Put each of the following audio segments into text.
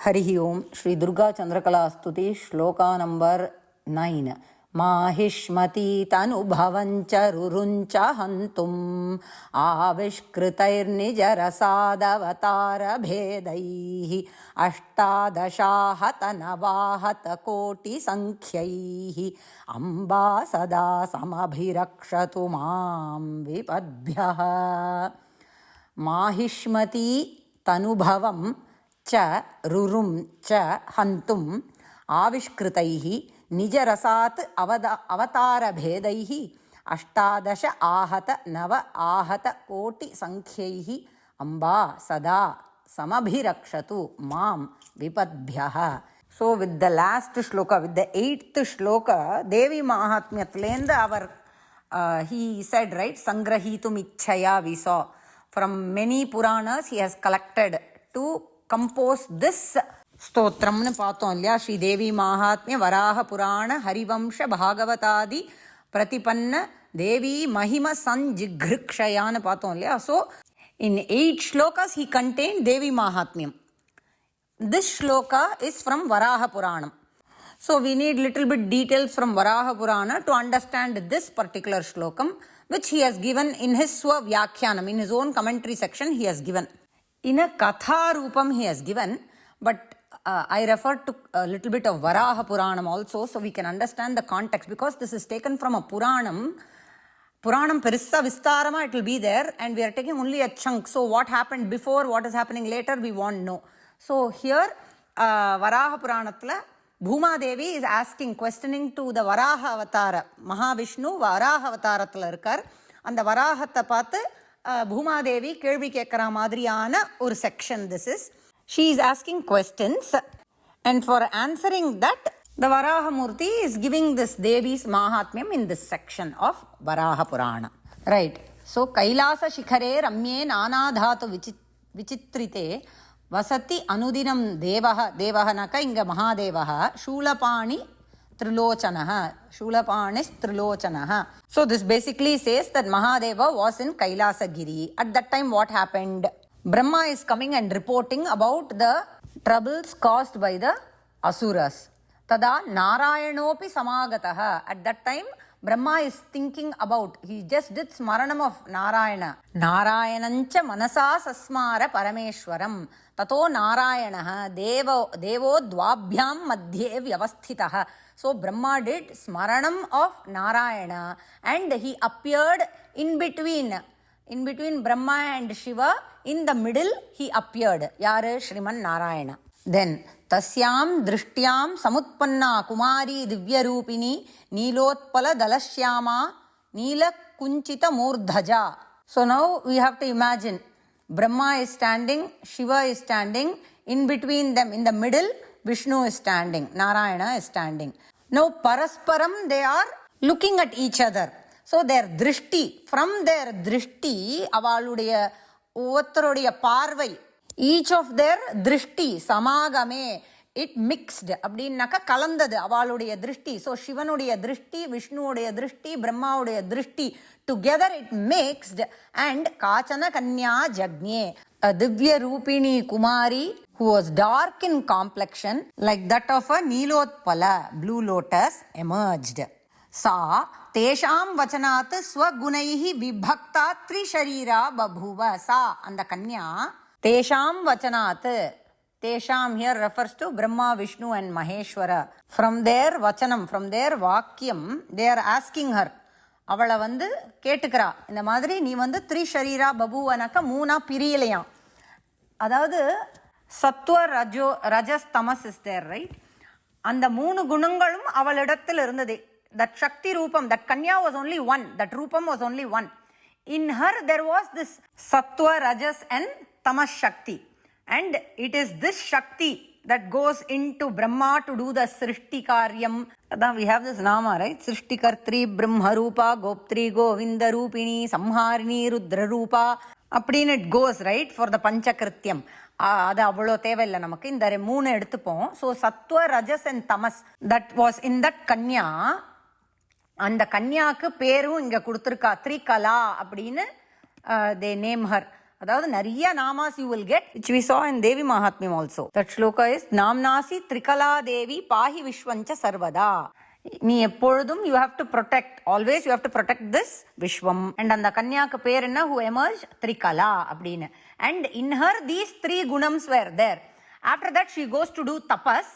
Harihi Om Shri Durga Chandrakala Stuti Shloka number 9. Mahishmati tanu bhavancha ruruncha hantum avishkritair nijarasadavatar bhedaihi ashtadashahata navahata koti sankhyaihi amba sada samabhirakshatu mam vipadbhyah. Mahishmati tanubhavam cha rurum cha hantum avishkritaihi nijarasat avatara bhedaihi ashtadasha ahata nava ahata koti sankhyaihi amba sada samabhirakshatu mam vipadbhyah. So with the last shloka, with the 8th shloka, Devi Mahatmyatlenda he said, right, Sangrahitum Ichchaya we saw. From many Puranas he has collected to compose this stotramnu paathom illaya. Shri Devi Mahatmya Varaha Purana Harivamsha Bhagavatadi Pratipanna Devi Mahima Sanjigrikshayanu paathom illaya. So in 8 shlokas he contained Devi Mahatmyam. This shloka is from Varaha Puranam. So we need little bit details from Varaha Purana to understand this particular shlokam, which he has given in his Swa Vyakhyanam, in his own commentary section he has given. In a Katha Rupam he has given, but I refer to a little bit of Varaha Puranam also, so we can understand the context, because this is taken from a Puranam. Puranam Perissa Vistarama, it will be there, and we are taking only a chunk. So what happened before, what is happening later, we won't know. So here, Varaha Puranatla, Bhuma Devi is asking, questioning to the Varaha Avatara. Mahavishnu Varaha Avatarathla irkar. And the Varahatha paathu Bhuma Devi kelvi kekkara madriyana or section this is. She is asking questions, and for answering that, the Varaha Murti is giving this Devi's Mahatmyam in this section of Varaha Purana. Right. So, Kailasa Shikhare Ramye Nana Dhatu Vichitrite Vasati Anudinam Devaha Devahanaka Inga Mahadevaha Shulapani Trilochanaha. Shulapanis Trilochanaha. So this basically says that Mahadeva was in Kailasa Giri. At that time what happened? Brahma is coming and reporting about the troubles caused by the Asuras. Tada Narayanopi Samagataha. At that time Brahma is thinking about, he just did smaranam of Narayana. Narayanancha manasa sasmara parameshwaram. Tato Narayanaha devo dvabhyam madhye vyavasthitaha. So Brahma did smaranam of Narayana, and he appeared in between Brahma and Shiva. In the middle he appeared. Yare Shriman Narayana. Then Tasyam Drishtyam Samutpanna Kumari Divyarupini Nilotpala Dalashyama Nila Kunchita Murdhaja. So now we have to imagine Brahma is standing, Shiva is standing, in between them, in the middle, Vishnu is standing, Narayana is standing. Now Parasparam, they are looking at each other. So their drishti, from their drishti, avaluடைய ஒவ்வொருத்தருடைய பார்வை, each of their drishti, samagame, it mixed, அப்படின்னாக்க கலந்தது அவளுடைய திருஷ்டி. So சிவனுடைய திருஷ்டி, விஷ்ணுவுடைய திருஷ்டி, பிரம்மாவுடைய திருஷ்டி, together it mixed, and காச்சன Kanya ஜக்ஞே, a divya rupini kumari who was dark in complexion like that of a nilotpala, blue lotus, emerged. Sa tesham vachanat swagunaihi vibhakta trisharira babhuva. Sa, and the kanya, tesham vachanat. Tesham here refers to Brahma, Vishnu and Maheshwara. From their vachanam, from their vakyam, they are asking her. அவளை வந்து கேட்டுக்கிறா, இந்த மாதிரி நீ வந்து த்ரிஷரீரா பபுவனக்க மூணா பிரியலையாம். அதாவது சத்வ ரஜஸ் தமஸ் இஸ் தேர், ரைட்? அந்த 3 குணங்களும் அவளிடத்தில் இருந்தது. That Shakti Rupam, that Kanya was only one, that Rupam was only one. In her there was this Sattva, Rajas and Tamas Shakti. And it is this Shakti that goes into Brahma to do the Srishti Karyam. We have this Nama, right? Srishti Kartri, Brahma Rupa, Goptri, Govinda Rupini, Samharini, Rudra Rupa. Appadin it goes, right? For the Panchakrityam. அது அவ்வளோ தேவையில்லை நமக்கு. இந்த 3 எடுத்துப்போம். So sattva rajas and tamas, that was in that kanya. அந்த கன்யாவுக்கு பேரும் இங்கே கொடுத்துருக்கா, த்ரிகலா அப்படின்னு தே நேம் ஹர். அதாவது நிறைய நாமாஸ் you will get, which we saw in Devi Mahatmyam also. That shloka is Namnasi Trikala Devi Pahi Vishwancha Sarvada. நீ எப்பொழுதும் you have to protect, always you have to protect this vishwam. And அந்த கன்யாக்கு பேர் என்ன? Who emerge Trikala அப்படின்னு. And in her these 3 குணம்ஸ் were there. After that she goes to do tapas.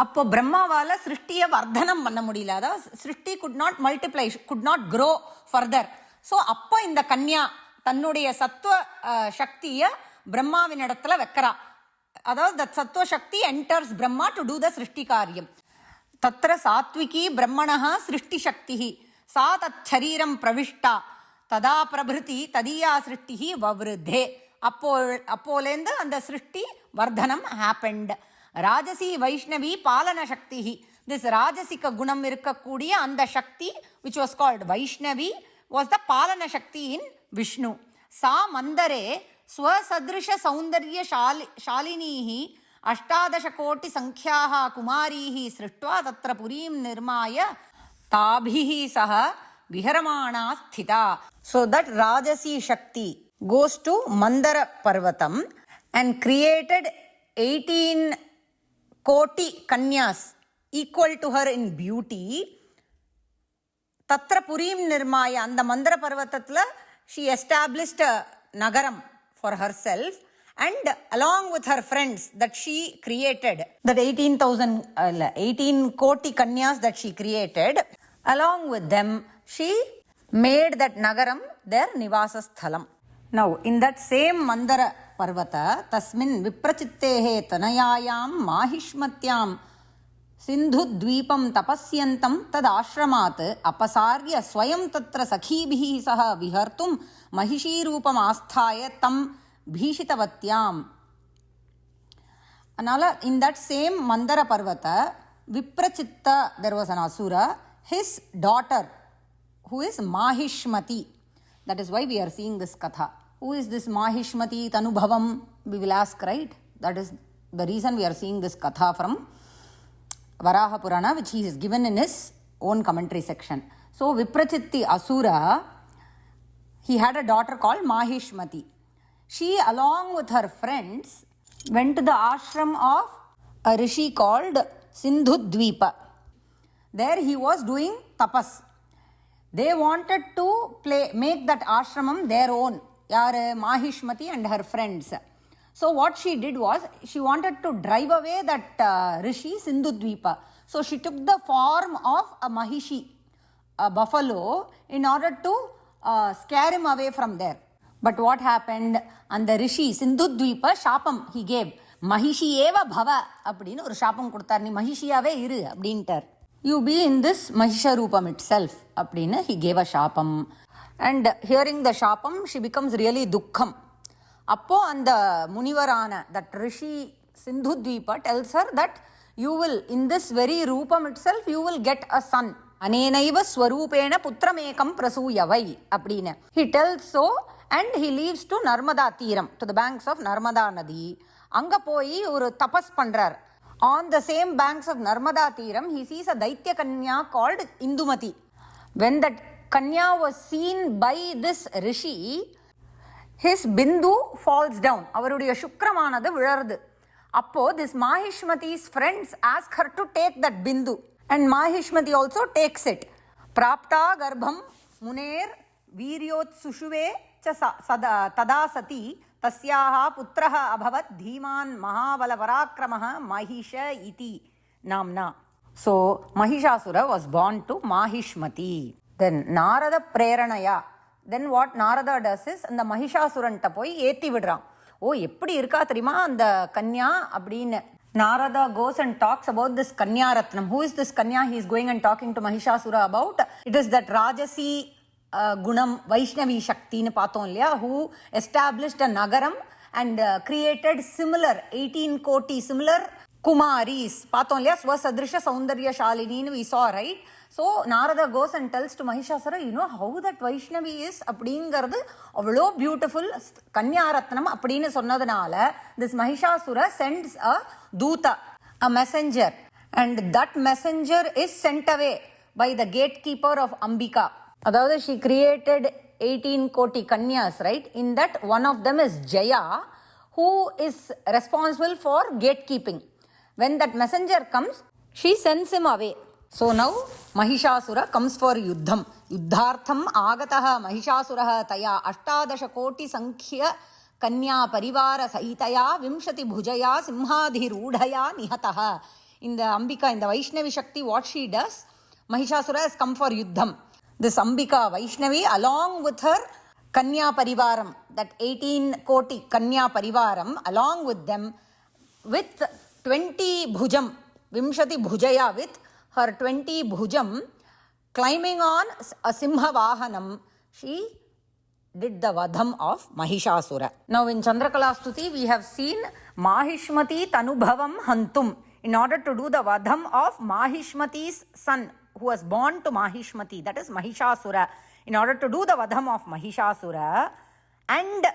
அப்போ பிரம்மாவால சிருஷ்டியை வர்த்தனம் பண்ண முடியல, அதாவது சிருஷ்டி could not multiply, could not grow further. So அப்போ இந்த கன்யா தன்னுடைய சத்துவ சக்தியை பிரம்மாவின் இடத்துல வைக்கிறா. அதாவது தட் சத்துவ சக்தி என்டர்ஸ் பிரம்மா டு டூ த சிருஷ்டி காரியம். தத்ர சாத்விகி பிரம்மணः சிருஷ்டி சக்தி சா தத் சரீரம் பிரவிஷ்டா ததா பிரபிருதி ததியா சிருஷ்டி வவ்ருதே. அப்போலேருந்து அந்த சிருஷ்டி வர்தனம் ஹேப்பன்ட். ராஜசி வைஷ்ணவி பாலன சக்தி. திஸ் ராஜசிக குணம் இருக்கக்கூடிய அந்த சக்தி which was called Vaishnavi was the பாலன Sakthi in Vishnu. சா மந்தரே ஸ்வசதிருஷ சௌந்தர்ய ஷாலினீஹ அஷ்டாதசகோட்டி சங்கியாः குமாரீः சிருஷ்ட்வா தத்ர புரீம் நிர்மாய தாபிः சஹ விஹரமாணா ஸ்திதா. So that Rajasi Shakti goes to Mandara Parvatam and created 18 koti kanyas equal to her in beauty. Tatra Purim Nirmaya, and the Mandara Parvatatla she established a nagaram for herself, and along with her friends that she created, that 18 koti kanyas that she created, along with them she made that nagaram their nivasa sthalam. Now in that same Mandara Parvata tasmin viprachittehe tanayayam mahishmatyam सिन्धुद्वीपं तपस्यन्तं तदाश्रमात् अपसार्य स्वयं तत्र सखीभिः सह विहर्तुं महिषीरूपमास्थाय तं भीषितवत्याम्. Anala, in that same Mandara Parvata, Viprachitta, there was an asura, his daughter, who is Mahishmati. That is why we are seeing this katha. Who is this Mahishmati Tanubhavam? We will ask, right? That is the reason we are seeing this katha from Varaha Purana, which he is given in his own commentary section. So Viprachitti Asura, he had a daughter called Mahishmati. She, along with her friends, went to the ashram of a rishi called Sindhudvipa. There he was doing tapas. They wanted to make that ashramam their own, Mahishmati and her friends. So what she did was, she wanted to drive away that rishi Sindhudvipa. So she took the form of a mahishi, a buffalo, in order to scare him away from there. But what happened? And the rishi Sindhudvipa shapam he gave. Mahishi eva bhava அப்படின்னு ஒரு சாபம் கொடுத்தார். நீ மகிஷியாவே இரு அப்படின்ட்டார். You be in this Mahisha Rupam itself அப்படின்னு he gave a shapam. And hearing the shapam, she becomes really dukkam. அப்போ அந்த முனிவரான that rishi Sindhudvipa tells her that you will, in this very Rupam itself, you will get a son. Anenaiva swarupena putramekam prasuyavai அப்படின்னு. He tells so and he leaves to Narmada Teeram, to the banks of Narmada Nadi. அங்க போய் ஒரு தபஸ் பண்றார். On the same banks of Narmada Teeram, he sees a Daitya Kanya called Indumati. When that Kanya was seen by this rishi, his bindu falls down. அவருடைய சுக்ரமானது விழருது. அப்போ this Mahishmati's friends ask her to take that bindu, and Mahishmati also takes it. Prapta garbham muner viryot sushuve cha tada sati tasyaha putraha abhavat dhiman mahabala parakramah mahisha iti namna. So Mahishasura was born to Mahishmati. Then Narada Preranaya. Then what Narada does is, அந்த மகிஷாசுரன்ட்ட போய் ஏத்தி விடுறான். ஓ எப்படி இருக்கா தெரியுமா அந்த கன்யா அப்படின்னு. Narada goes and talks about this Kanya Ratnam. Who is this Kanya? He is going and talking to Mahishasura about. It is that Rajasi Gunam Vaishnavi Shakti னு பார்த்தோம் இல்லையா, who established a nagaram and created similar 18 koti similar Kumaris. பார்த்தோம் இல்லையா, ஸ்வசதிருஷ Soundarya ஷாலினின்னு we saw, right? So Narada goes and tells to Mahishasura, you know how that Vaishnavi is அப்படிங்கிறது அவ்வளோ beautiful கன்யாரத்னம் அப்படின்னு சொன்னதுனால this Mahishasura sends a Duta, a messenger, and that messenger is sent away by the gatekeeper of Ambika. அதாவது she created 18 koti kanyas, right? In that, one of them is Jaya, who is responsible for gatekeeping. When that messenger comes, she sends him away. So now Mahishasura comes for Yuddham. Yuddhartham agataha Mahishasuraha taya ashtadasha koti sankhya kanya parivara sahitaya vimshati bhujaya simhadhi rudhaya nihataha. In the Ambika, in the Vaishnavi Shakti, what she does, Mahishasura has come for Yuddham. This Ambika Vaishnavi, along with her Kanya Parivaram, that 18 Koti Kanya Parivaram, along with them, with 20 Bhujam, Vimshati Bhujaya, with her 20 Bhujam, climbing on a Simha Vahanam, she did the Vadham of Mahishasura. Now in Chandrakala Stuti, we have seen Mahishmati Tanubhavam Hantum. In order to do the Vadham of Mahishmati's son, who was born to Mahishmati, that is Mahishasura. In order to do the Vadham of Mahishasura, and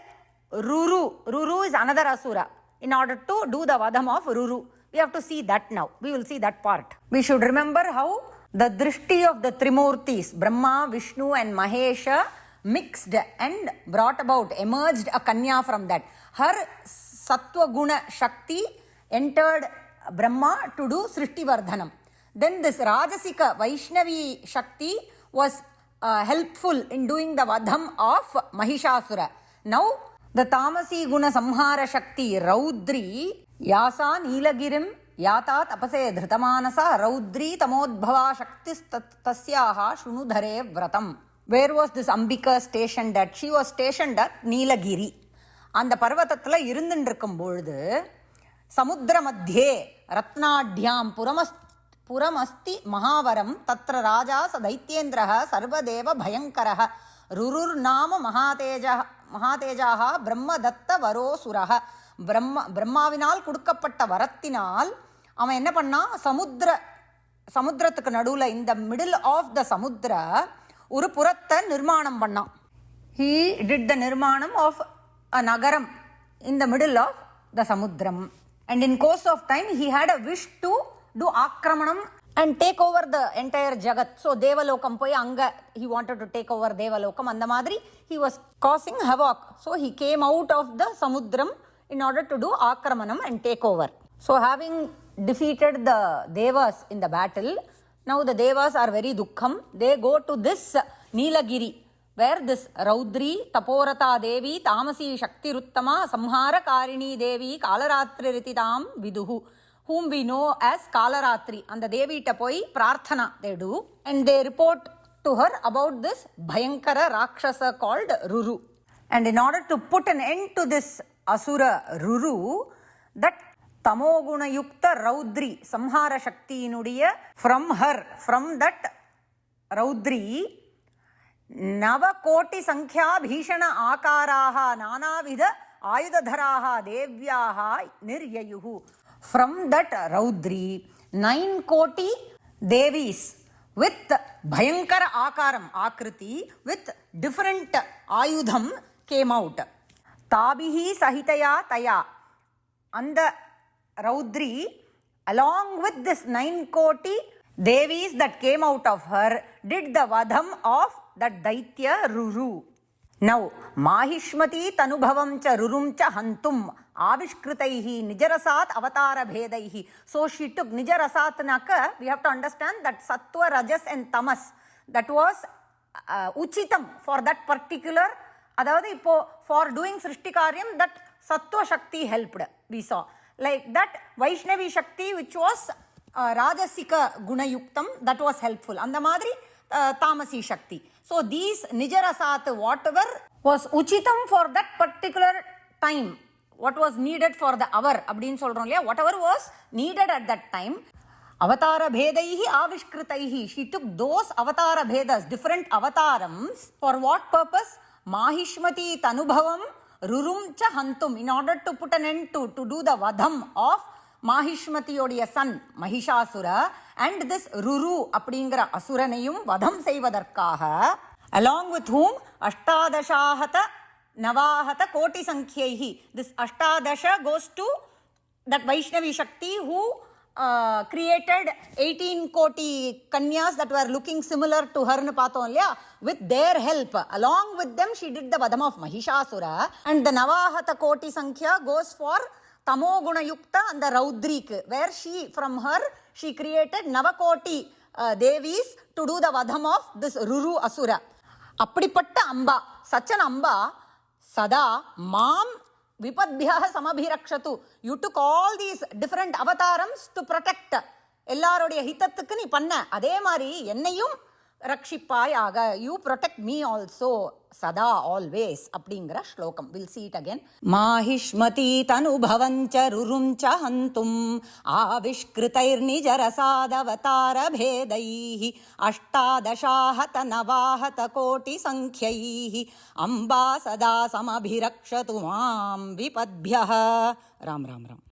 Ruru is another Asura. In order to do the Vadham of Ruru, we have to see that now. We will see that part. We should remember how the Drishti of the Trimurtis, Brahma, Vishnu and Mahesha, mixed and brought about, emerged a Kanya from that. Her Sattva Guna Shakti entered Brahma to do Srishti Vardhanam. Then this Rajasika Vaishnavi Shakti was helpful in doing the Vadham of Mahishasura. Now the Tamasi Guna Samhara Shakti Raudri Yasa Nilagirim Yata Tapase Dhritamanasa Raudri Tamodbhava Shaktis Tasyaha Shunudhare Vratam. Where was this Ambika stationed at? She was stationed at Nilagiri. And the Parvatatla Irindindrakum Boldu Samudra Madhye Ratnadhyam Puramasti Mahavaram Tatra Raja Sadaityendra Sarvadeva Bhayankaraha Rurur Nama Mahatejaha Brahma Datta Varo Suraha Brahmavinal Kudukapatta Varattinal அவன் என்ன பண்ணா சமுத்திரத்துக்கு நடுவுல in the middle of the samudra ஒரு புறத்தை நிர்மாணம் பண்ணான். He did the nirmanam of a nagaram in the middle of the samudram. And in course of time, he had a wish to do akramanam and take over the entire jagat. So, Devalokam poyi anga, he wanted to take over Devalokam. And the madri, he was causing havoc. So, he came out of the samudram in order to do akramanam and take over. So, having defeated the Devas in the battle, now the Devas are very dukkham. They go to this Nilagiri, where this Raudri, Taporata Devi, Tamasi Shakti Ruttama, Samhara Karini Devi, Kalaratri Rititam Viduhu, whom we know as Kalaratri. And the Devi Tapoi Prarthana they do. And they report to her about this Bhayankara Rakshasa called Ruru. And in order to put an end to this Asura Ruru, that Tamoguna Yukta Raudri, Samhara Shakti Inudiya, from her, from that Raudri, Nava Koti Sankhya Bhishana Akaraha Nanavidha Ayudharaha Devyaha Niryayuhu. From that Raudri, 9 Koti Devis with Bhayankara Akaram, Akriti, with different Ayudham came out. Tabihi Sahitaya Taya. And the Raudri, along with this 9 Koti Devis that came out of her, did the Vadham of that Daitya Ruru. Now, Mahishmati Tanubhavam cha Rurum cha Hantum Avishkritaihi Nijarasat Avatara Bhedaihi. So she took Nijarasat Naka, we have to understand that Sattva, Rajas and Tamas, that was Uchitam for that particular, for doing Srishtikaryam, that Sattva Shakti helped, we saw. Like that Vaishnavi Shakti, which was Rajasika Gunayuktam, that was helpful. And the Madri, Tamasi Shakti. So these Nijarasat, whatever was Uchitam for that particular time, what was needed for the hour, whatever was needed at that time, Avatara Bhedaihi Avishkritaihi. She took those Avatara Bhedas, different avatarams, for what purpose? Mahishmati Tanubhavam Rurum cha Hantum, in order to put an end to do the Vadham of Mahishmatiyodia son Mahishasura and this Ruru Apdingra Asuranayum Vadham Seivadarkaha, along with whom Ashtadashahata Navahata Koti Sankhyehi. This Ashtadasha goes to that Vaishnavi Shakti who created 18 koti kanyas that were looking similar to her nu paathom illaya. With their help, along with them, she did the vadam of Mahishasura. And the Navahata koti sankhya goes for Tamoguna Yukta and the Raudrik, where from her, she created Navakoti Devis to do the vadam of this Ruru Asura. Appadipatta Amba, such an Amba, Sada, Mam, Vipadbhyaha Samabhirakshatu. You took all these different avatarams to protect. எல்லாரோடைய ஹிதத்துக்கு நீ பண்ண அதே மாதிரி என்னையும் ரக்ஷிப்பாயாக. You protect me also சதா always அப்படிங்கிற ஸ்லோகம். Will see it again. Mahishmati தனுபவஞ்ச ருருஞ்ச ஹந்தும் ஆவிஷ்கிருதைர்நிஜரசாதவதாரபேதைः அஷ்டாதசாஹத நவாஹத கோட்டி சங்ख्यैः அம்பா சதா சமபிரக்ஷது மாம் விபத்भ्यः. ராம் ராம் ராம்.